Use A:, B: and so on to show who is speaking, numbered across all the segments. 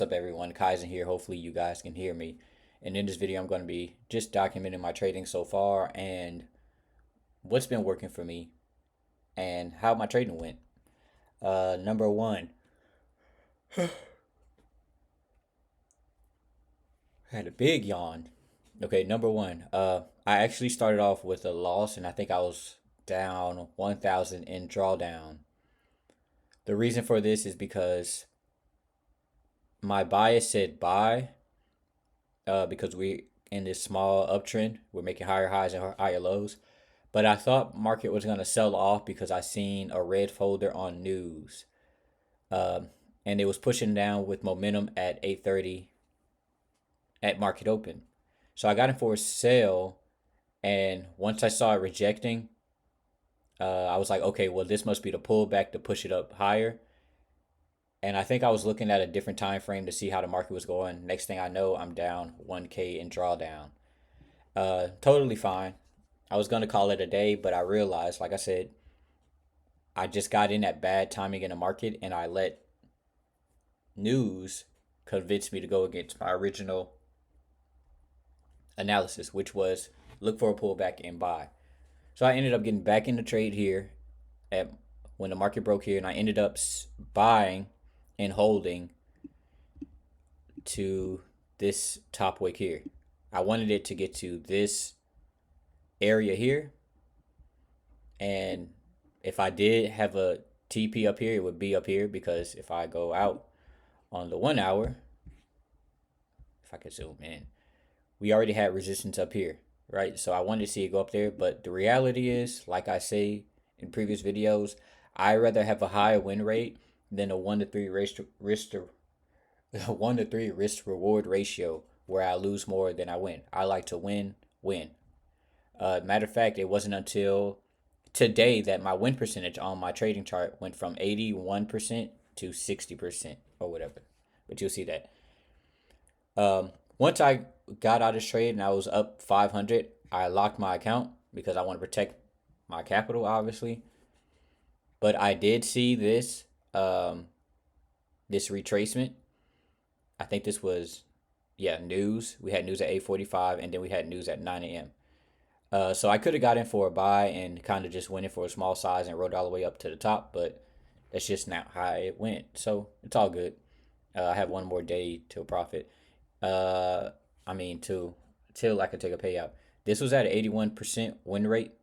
A: What's up, everyone? Kaizen here. Hopefully you guys can hear me. And in this video, I'm going to be just documenting my trading so far and what's been working for me and how my trading went. Number one, I had a big yawn. Okay, number one, I actually started off with a loss and I think I was down 1,000 in drawdown. The reason for this is because my bias said buy because we in this small uptrend. We're making higher highs and higher lows. But I thought market was gonna sell off because I seen a red folder on news, um, and it was pushing down with momentum at 8:30 at market open. So I got in for a sale, and once I saw it rejecting, I was like, okay, well this must be the pullback to push it up higher. And I think I was looking at a different time frame to see how the market was going. Next thing I know, I'm down 1K in drawdown. Totally fine. I was gonna call it a day, but I realized, like I said, I just got in at bad timing in the market, and I let news convince me to go against my original analysis, which was look for a pullback and buy. So I ended up getting back in the trade here at when the market broke here, and I ended up buying and holding to this top wick here. I wanted it to get to this area here, and if I did have a TP up here, it would be up here because if I go out on the 1 hour, if I could zoom in, we already had resistance up here, right? So I wanted to see it go up there, but the reality is, like I say in previous videos, I rather have a high win rate than a 1 to 3 risk reward ratio where I lose more than I win. I like to win. Matter of fact, it wasn't until today that my win percentage on my trading chart went from 81% to 60% or whatever. But you'll see that. Once I got out of this trade and I was up 500, I locked my account because I want to protect my capital, obviously. But I did see this retracement. I think this was, yeah, news. We had news at 8:45, and then we had news at 9 a.m. So I could have got in for a buy and kind of just went in for a small size and rode all the way up to the top, but that's just not how it went. So it's all good. I have one more day till profit. Uh, I mean, till I could take a payout. This was at an 81% win rate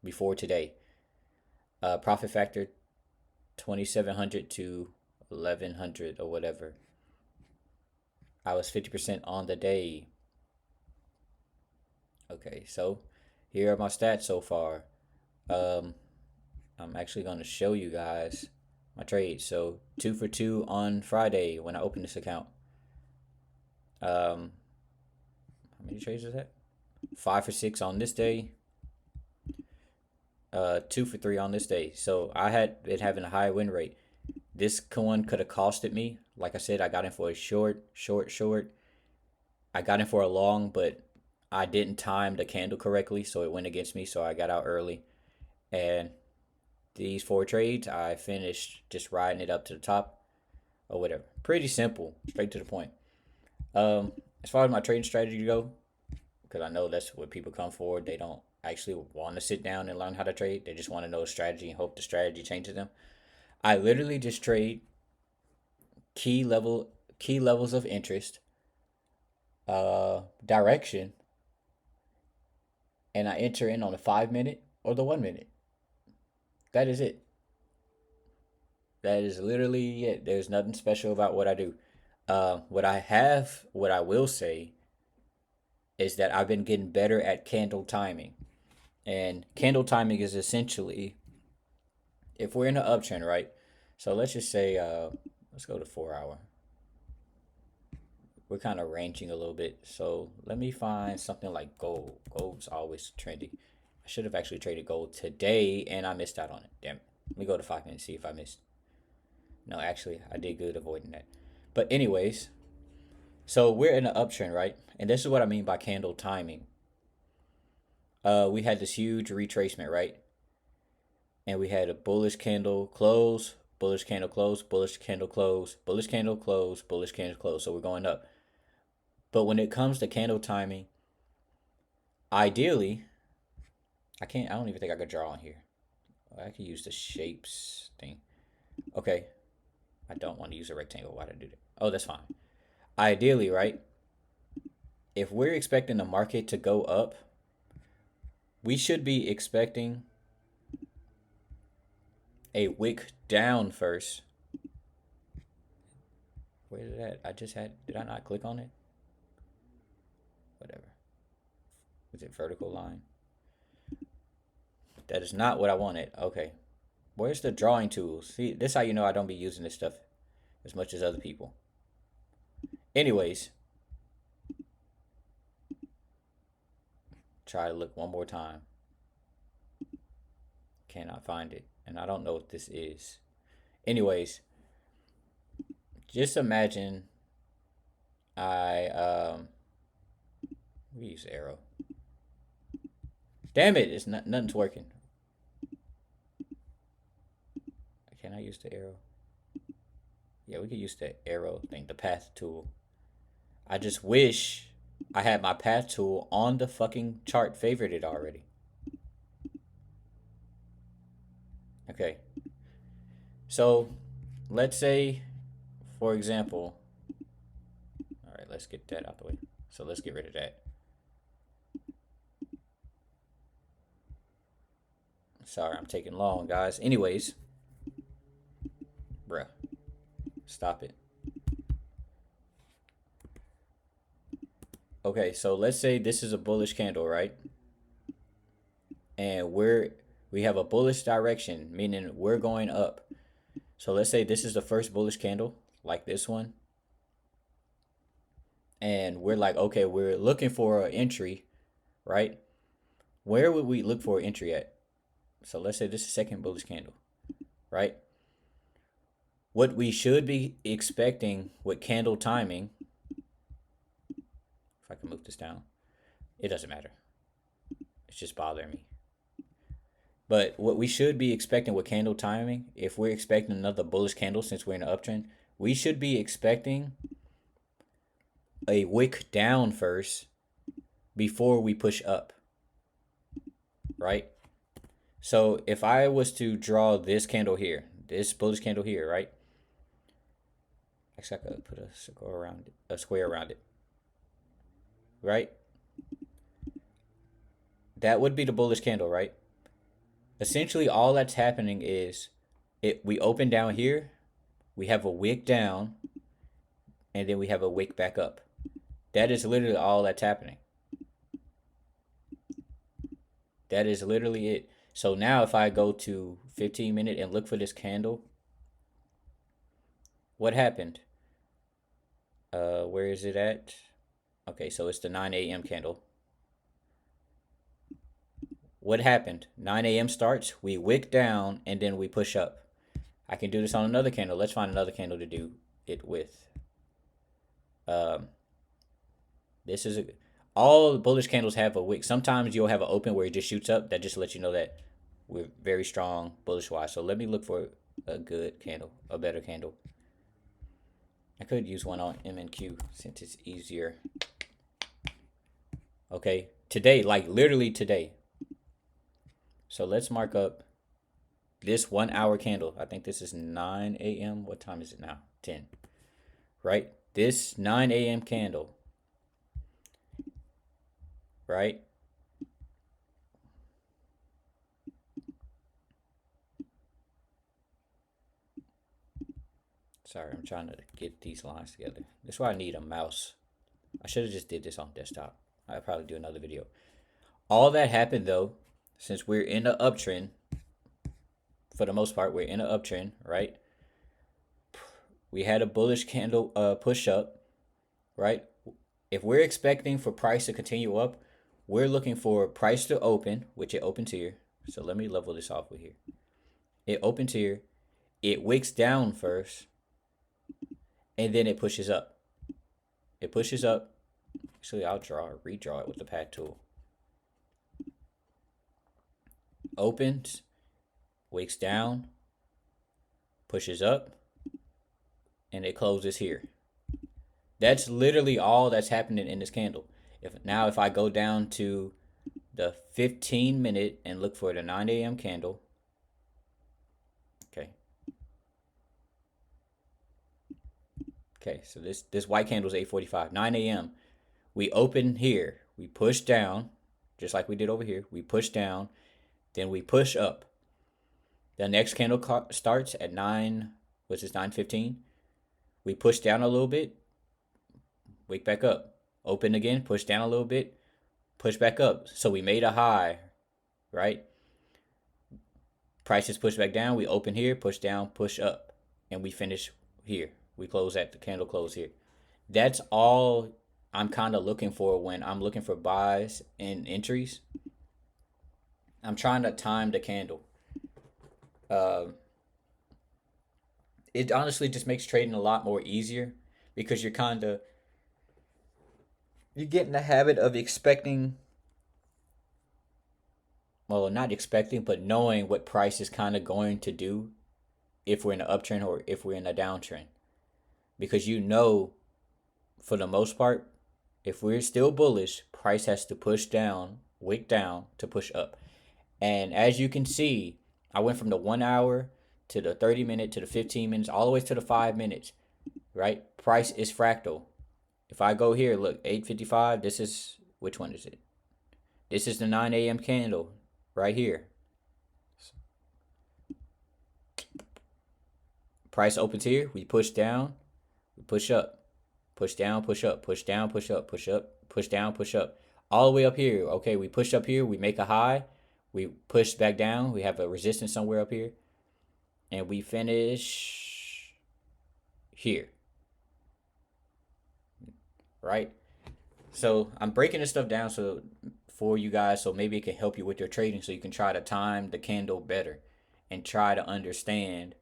A: before today. Profit factor 2,700 to 1,100 or whatever. I was 50% on the day. Okay, so here are my stats so far. Um, I'm actually going to show you guys my trades. So 2 for 2 on Friday when I opened this account. How many trades is that? 5 for 6 on this day. 2 for 3 on this day. So I had it having a high win rate. This one could have costed me. Like I said, I got in for a short. I got in for a long, but I didn't time the candle correctly, so it went against me. So I got out early, and these 4 trades, I finished just riding it up to the top or whatever. Pretty simple, straight to the point. As far as my trading strategy go, because I know that's what people come for. They don't actually want to sit down and learn how to trade. They just want to know a strategy and hope the strategy changes them. I literally just trade key levels of interest, direction, and I enter in on the 5 minute or the 1 minute. That is it. That is literally it. There's nothing special about what I do. What I will say is that I've been getting better at candle timing. And candle timing is essentially if we're in an uptrend, right? So let's just say, let's go to 4 hour. We're kind of ranging a little bit. So let me find something like gold. Gold's always trendy. I should have actually traded gold today and I missed out on it. Damn it. Let me go to 5 minutes, see if I missed. No, actually, I did good avoiding that. But anyways, so we're in an uptrend, right? And this is what I mean by candle timing. We had this huge retracement, right? And we had a bullish candle close, bullish candle close, bullish candle close, bullish candle close, bullish candle close. So we're going up. But when it comes to candle timing, ideally, I don't even think I could draw on here. I could use the shapes thing. Okay. I don't want to use a rectangle. Why did I do that? Oh, that's fine. Ideally, right? If we're expecting the market to go up, we should be expecting a wick down first. Where is that? Did I not click on it? Whatever. Was it vertical line? That is not what I wanted. Okay. Where's the drawing tools? See, this is how you know I don't be using this stuff as much as other people. Anyways, try to look one more time. Cannot find it. And I don't know what this is. Anyways, just imagine we use the arrow. Damn it, nothing's working. Can I use the arrow? Yeah, we could use the arrow thing, the path tool. I just wish I had my path tool on the fucking chart favorited already. Okay. So, let's say, for example, all right, let's get that out the way. So let's get rid of that. Sorry, I'm taking long, guys. Anyways, bruh, stop it. Okay, so let's say this is a bullish candle, right? And we have a bullish direction, meaning we're going up. So let's say this is the first bullish candle, like this one. And we're like, okay, we're looking for an entry, right? Where would we look for an entry at? So let's say this is second bullish candle, right? What we should be expecting with candle timing, if I can move this down, it doesn't matter. It's just bothering me. But what we should be expecting with candle timing, if we're expecting another bullish candle since we're in an uptrend, we should be expecting a wick down first before we push up, right? So if I was to draw this candle here, this bullish candle here, right? Actually, I could put a square around it, right? That would be the bullish candle, right? Essentially, all that's happening is we open down here, we have a wick down, and then we have a wick back up. That is literally all that's happening. That is literally it. So now if I go to 15-minute and look for this candle, what happened? Where is it at? Okay, so it's the 9 a.m. candle. What happened? 9 a.m. starts, we wick down, and then we push up. I can do this on another candle. Let's find another candle to do it with. This is all bullish candles have a wick. Sometimes you'll have an open where it just shoots up. That just lets you know that we're very strong bullish wise. So let me look for a good candle, a better candle. I could use one on MNQ since it's easier. Okay, today, like literally today. So let's mark up this 1 hour candle. I think this is 9 a.m. What time is it now? 10. Right? This 9 a.m. candle. Right? Sorry, I'm trying to get these lines together. That's why I need a mouse. I should have just did this on desktop. I'll probably do another video. All that happened though, since we're in an uptrend, for the most part, we're in an uptrend, right? We had a bullish candle push up, right? If we're expecting for price to continue up, we're looking for price to open, which it opens here. So let me level this off with here. It opens here. It wicks down first, and then it pushes up. It pushes up. Actually, I'll redraw it with the path tool. Opens, wicks down, pushes up, and it closes here. That's literally all that's happening in this candle. If I go down to the 15-minute and look for the 9 a.m. candle, okay. Okay, so this white candle is 8:45, 9 a.m. We open here, we push down, just like we did over here. We push down, then we push up. The next candle starts at 9, which is 9:15. We push down a little bit, wake back up. Open again, push down a little bit, push back up. So we made a high, right? Prices push back down. We open here, push down, push up, and we finish here. We close at the candle close here. That's all I'm kind of looking for when I'm looking for buys and entries. I'm trying to time the candle. Uh, it honestly just makes trading a lot more easier because you get in the habit of expecting, well, not expecting, but knowing what price is kind of going to do if we're in an uptrend or if we're in a downtrend. Because you know, for the most part, if we're still bullish, price has to push down, wick down to push up. And as you can see, I went from the 1 hour to the 30-minute to the 15 minutes, all the way to the 5 minutes, right? Price is fractal. If I go here, look, 8:55, this is, which one is it? This is the 9 a.m. candle right here. Price opens here, we push down, we push up, push down, push up, push down, push up, push up, push down, push up, all the way up here. Okay, we push up here, we make a high, we push back down, we have a resistance somewhere up here, and we finish here, right? So I'm breaking this stuff down for you guys, so maybe it can help you with your trading, so you can try to time the candle better and try to understand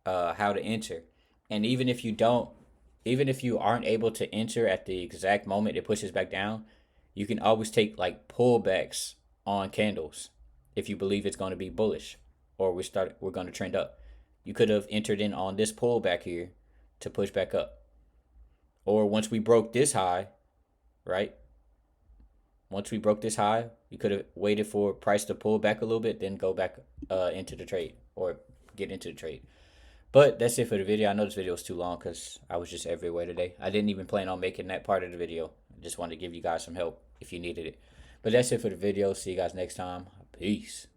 A: how to enter. And even if you aren't able to enter at the exact moment it pushes back down, you can always take like pullbacks on candles if you believe it's going to be bullish or we're going to trend up. You could have entered in on this pullback here to push back up. Or once we broke this high, right? Once we broke this high, you could have waited for price to pull back a little bit, then go back into the trade or get into the trade. But that's it for the video. I know this video was too long because I was just everywhere today. I didn't even plan on making that part of the video. I just wanted to give you guys some help if you needed it. But that's it for the video. See you guys next time. Peace.